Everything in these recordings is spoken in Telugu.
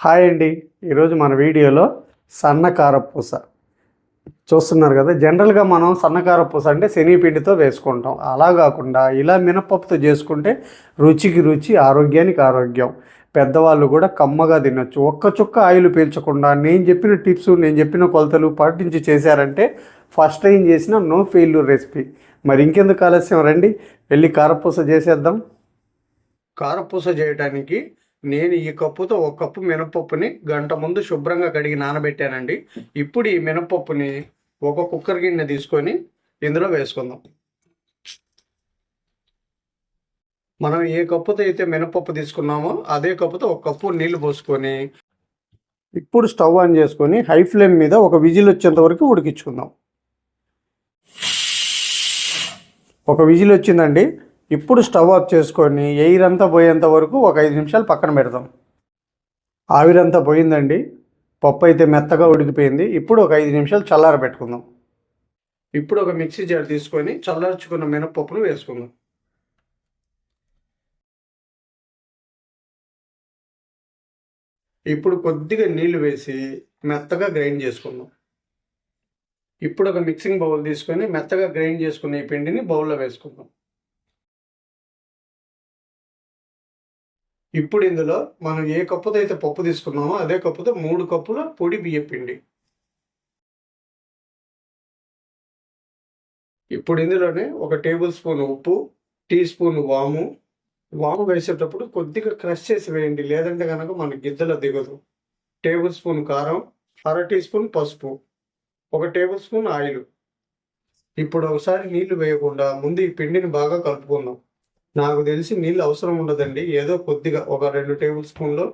హాయ్ అండి. ఈరోజు మన వీడియోలో సన్నకార పూస చూస్తున్నారు కదా. జనరల్గా మనం సన్నకార పూస అంటే శనగపిండితో వేసుకుంటాం. అలా కాకుండా ఇలా మినపప్పుతో చేసుకుంటే రుచికి రుచి, ఆరోగ్యానికి ఆరోగ్యం. పెద్దవాళ్ళు కూడా కమ్మగా తినొచ్చు. ఒక్క చుక్క ఆయిల్ పీల్చకుండా నేను చెప్పిన టిప్స్, నేను చెప్పిన కొలతలు పాటించి చేశారంటే ఫస్ట్ టైం చేసిన నో ఫెయిల్యూర్ రెసిపీ. మరి ఇంకెందుకు ఆలస్యం, రండి వెళ్ళి కారపూస చేసేద్దాం. కారపూస చేయడానికి నేను ఈ కప్పుతో ఒక కప్పు మినపప్పుని గంట ముందు శుభ్రంగా కడిగి నానబెట్టానండి. ఇప్పుడు ఈ మినపప్పుని ఒక కుక్కర్ గిన్నె తీసుకొని ఇందులో వేసుకుందాం. మనం ఏ కప్పుతో అయితే మినపప్పు తీసుకున్నామో అదే కప్పుతో ఒక కప్పు నీళ్లు పోసుకొని ఇప్పుడు స్టవ్ ఆన్ చేసుకొని హై ఫ్లేమ్ మీద ఒక విజిల్ వచ్చేంత వరకు ఉడికించుకుందాం. ఒక విజిల్ వచ్చిందండి. ఇప్పుడు స్టవ్ ఆఫ్ చేసుకొని ఎయిర్ అంతా పోయేంత వరకు ఒక 5 నిమిషాలు పక్కన పెడదాం. ఆవిరంతా పోయిందండి. పప్పు అయితే మెత్తగా ఉడికిపోయింది. ఇప్పుడు ఒక 5 నిమిషాలు చల్లార పెట్టుకుందాం. ఇప్పుడు ఒక మిక్సీ జార్ తీసుకొని చల్లార్చుకున్న మినపప్పును వేసుకుందాం. ఇప్పుడు కొద్దిగా నీళ్లు వేసి మెత్తగా గ్రైండ్ చేసుకుందాం. ఇప్పుడు ఒక మిక్సింగ్ బౌల్ తీసుకొని మెత్తగా గ్రైండ్ చేసుకున్న ఈ పిండిని బౌల్లో వేసుకుందాం. ఇప్పుడు ఇందులో మనం ఏ కప్పుతో అయితే పప్పు తీసుకున్నామో అదే కప్పుతో 3 కప్పుల పొడి బియ్యం పిండి. ఇప్పుడు ఇందులోనే 1 టేబుల్ స్పూన్ ఉప్పు, టీ స్పూన్ వాము వేసేటప్పుడు కొద్దిగా క్రష్ చేసి వేయండి, లేదంటే కనుక మన గిద్దలో దిగదు. టేబుల్ స్పూన్ కారం, 1/2 టీ స్పూన్ పసుపు, 1 టేబుల్ స్పూన్ ఆయిల్. ఇప్పుడు ఒకసారి నీళ్లు వేయకుండా ముందు ఈ పిండిని బాగా కలుపుకుందాం. నాకు తెలిసి నీళ్ళు అవసరం ఉండదండి. ఏదో కొద్దిగా ఒక 2 టేబుల్ స్పూన్లు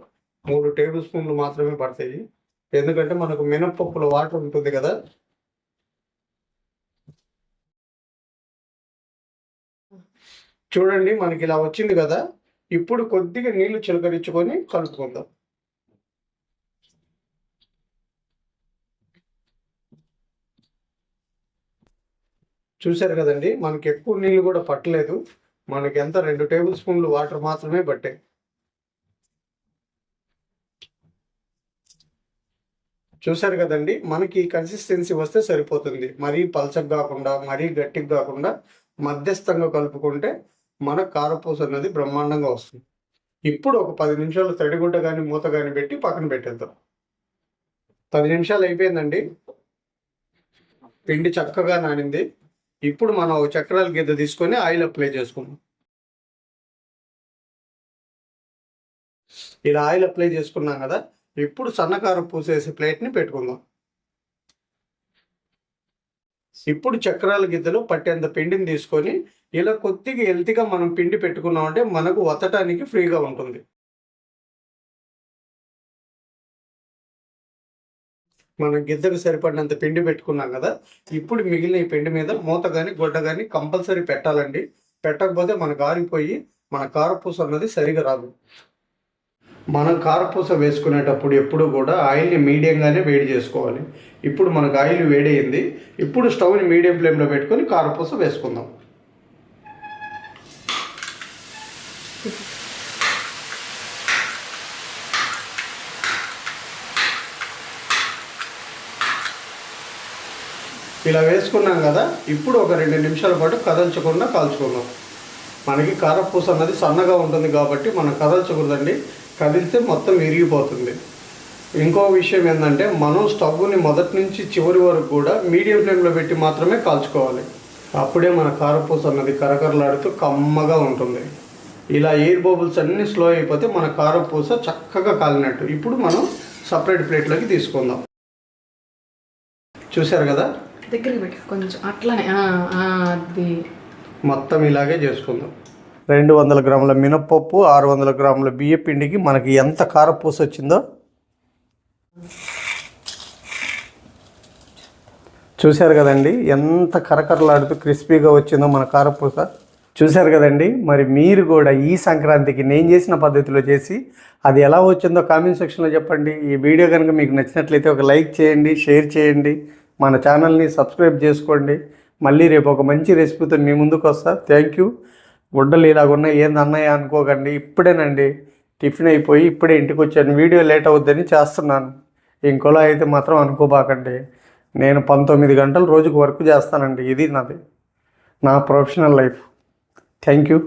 3 టేబుల్ స్పూన్లు మాత్రమే పడతాయి. ఎందుకంటే మనకు మినపప్పులో వాటర్ ఉంటుంది కదా. చూడండి, మనకి ఇలా వచ్చింది కదా. ఇప్పుడు కొద్దిగా నీళ్లు చిలకరించుకొని కలుపుకుందాం. చూశారు కదండి, మనకి ఎక్కువ నీళ్ళు కూడా పట్టలేదు. మనకి ఎంత 2 టేబుల్ స్పూన్లు వాటర్ మాత్రమే పట్టాయి. చూశారు కదండి, మనకి కన్సిస్టెన్సీ వస్తే సరిపోతుంది. మరీ పల్చగా కాకుండా మరీ గట్టిగా కాకుండా మధ్యస్థంగా కలుపుకుంటే మన కారపూస అన్నది బ్రహ్మాండంగా వస్తుంది. ఇప్పుడు ఒక 10 నిమిషాలు తడిగుడ్డ కానీ మూత కానీ పెట్టి పక్కన పెట్టేద్దాం. 10 నిమిషాలు అయిపోయిందండి. పిండి చక్కగా నానింది. ఇప్పుడు మనం చక్రాల గిద్ద తీసుకొని ఆయిల్ అప్లై చేసుకుందాం. ఇలా ఆయిల్ అప్లై చేసుకున్నాం కదా. ఇప్పుడు సన్నకారం పూసేసి ప్లేట్ని పెట్టుకుందాం. ఇప్పుడు చక్రాల గిద్దలు పట్టేంత పిండిని తీసుకొని ఇలా కొద్దిగా ఎల్తిగా మనం పిండి పెట్టుకున్నామంటే మనకు వత్తటానికి ఫ్రీగా ఉంటుంది. మనం గిద్దకు సరిపడినంత పిండి పెట్టుకున్నాం కదా. ఇప్పుడు మిగిలిన ఈ పిండి మీద మూత కానీ గుడ్డ కానీ కంపల్సరీ పెట్టాలండి. పెట్టకపోతే మనకు ఆరిపోయి మన కారపూస అన్నది సరిగా రాదు. మనం కారపూస వేసుకునేటప్పుడు ఎప్పుడు కూడా ఆయిల్ని మీడియంగానే వేడి చేసుకోవాలి. ఇప్పుడు మనకు ఆయిల్ వేడయింది. ఇప్పుడు స్టవ్ని మీడియం ఫ్లేమ్లో పెట్టుకొని కారపూస వేసుకుందాం. ఇలా వేసుకున్నాం కదా. ఇప్పుడు ఒక 2 నిమిషాల పాటు కదల్చకుండా కాల్చుకుందాం. మనకి కారపూస అన్నది సన్నగా ఉంటుంది కాబట్టి మనం కదల్చకూడదండి. కదిలితే మొత్తం విరిగిపోతుంది. ఇంకో విషయం ఏంటంటే మనం స్టవ్ని మొదటి నుంచి చివరి వరకు కూడా మీడియం ఫ్లేమ్లో పెట్టి మాత్రమే కాల్చుకోవాలి. అప్పుడే మన కారపూస అన్నది కరకరలాడుతూ కమ్మగా ఉంటుంది. ఇలా ఎయిర్ బబుల్స్ అన్నీ స్లో అయిపోతే మన కారపూస చక్కగా కాలినట్టు. ఇప్పుడు మనం సపరేట్ ప్లేట్లోకి తీసుకుందాం. చూశారు కదా, దగ్గరికి పెట్టి కొంచెం అట్లానే అది మొత్తం ఇలాగే చేసుకుందాం. 200 గ్రాముల మినపప్పు, 600 గ్రాముల బియ్య పిండికి మనకి ఎంత కారపూస వచ్చిందో చూశారు కదండి. ఎంత కరకరలాడుతూ క్రిస్పీగా వచ్చిందో మన కారపూస. చూశారు కదండి. మరి మీరు కూడా ఈ సంక్రాంతికి నేను చేసిన పద్ధతిలో చేసి అది ఎలా వచ్చిందో కామెంట్ సెక్షన్లో చెప్పండి. ఈ వీడియో కనుక మీకు నచ్చినట్లయితే ఒక లైక్ చేయండి, షేర్ చేయండి, మన ఛానల్ని సబ్స్క్రైబ్ చేసుకోండి. మళ్ళీ రేపు ఒక మంచి రెసిపీతో మీ ముందుకు వస్తా. Thank you. గుడ్డలు ఇలాగున్నాయి ఏంది అన్నయ్య అనుకోకండి, ఇప్పుడేనండి. టిఫిన్ అయిపోయి ఇప్పుడే ఇంటికి వచ్చాను. వీడియో లేట్ అవుద్దని చేస్తున్నాను. ఇంకోలా అయితే మాత్రం అనుకోబాకండి. నేను 19 గంటలు రోజుకు వర్క్ చేస్తానండి. ఇది నాది, నా ప్రొఫెషనల్ లైఫ్. Thank you.